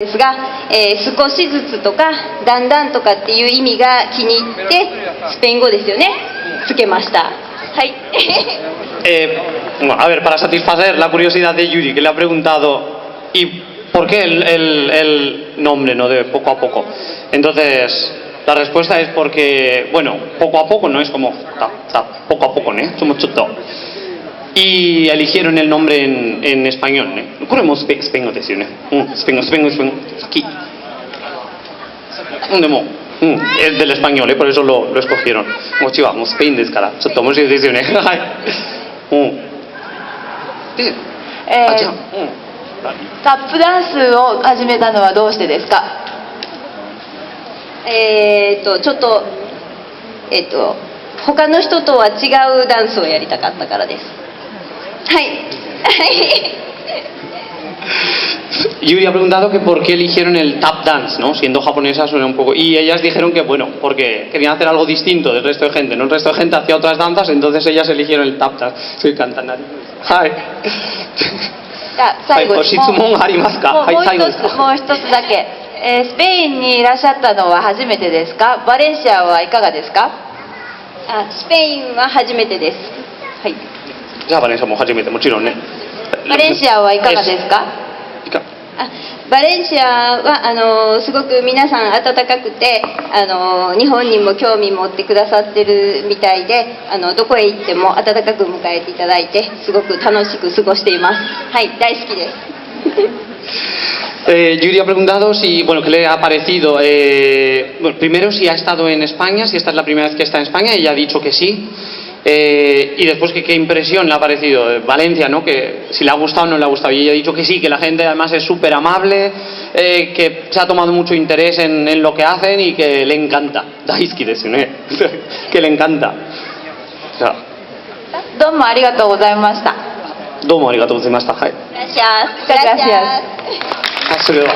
ですが、少しずつとかだんだんとかっていう意味が気に入ってスペイン語ですよね、つけました。はい。A ver, para satisfacer la curiosidad de Yuri, que le ha preguntado ¿y por qué el nombre, no, de poco a poco? Entonces, la respuesta es porque, bueno, poco a poco no es como poco a poco, ¿no? Somos chutto. Y eligieron el nombre en español, ¿no? ¿Cómo Spengo te dice, no? Spengo, aquí. Es del español, por eso lo escogieron. Como chivamos, Spain de escala. Chutto, se dice, ¿no?タップダンスを始めたのはどうしてですか？ちょっと他の人とは違うダンスをやりたかったからです。はい。Yuri ha preguntado que por qué eligieron el tap dance, ¿no? Siendo japonesa suena un poco... Y ellas dijeron que, bueno, porque querían hacer algo distinto del resto de gente, ¿no? El resto de gente hacía otras danzas, entonces ellas eligieron el tap dance. Soy cantante. Hi. 最後ご質問ありますか？はい、最後ですか？もう一つだけ、スペインにいらっしゃったのは初めてですか？バレンシアはいかがですか？スペインは初めてです。はい。じゃあバレンシアも初めて、もちろんね。バレンシアはいかがですか？バレンシアはすごく皆さん温かくて日本にも興味持ってくださってるみたいでどこへ行っても温かく迎えていただいてすごく楽しく過ごしています。はい、大好きです。Yuri ha preguntado si, bueno, qué le ha parecido, bueno, primero si ha estado en España, si esta es la primera vez que está en España, ella ha dicho que sí. Y después que qué impresión le ha parecido de Valencia, ¿no? Que si le ha gustado o no le ha gustado. Y ella ha dicho que sí, que la gente además es súper amable, que se ha tomado mucho interés en lo que hacen y que le encanta. Daisuki desu ne. Que le encanta. どうもありがとうございました。どうもありがとうございました。はい。Gracias. Gracias. それでは。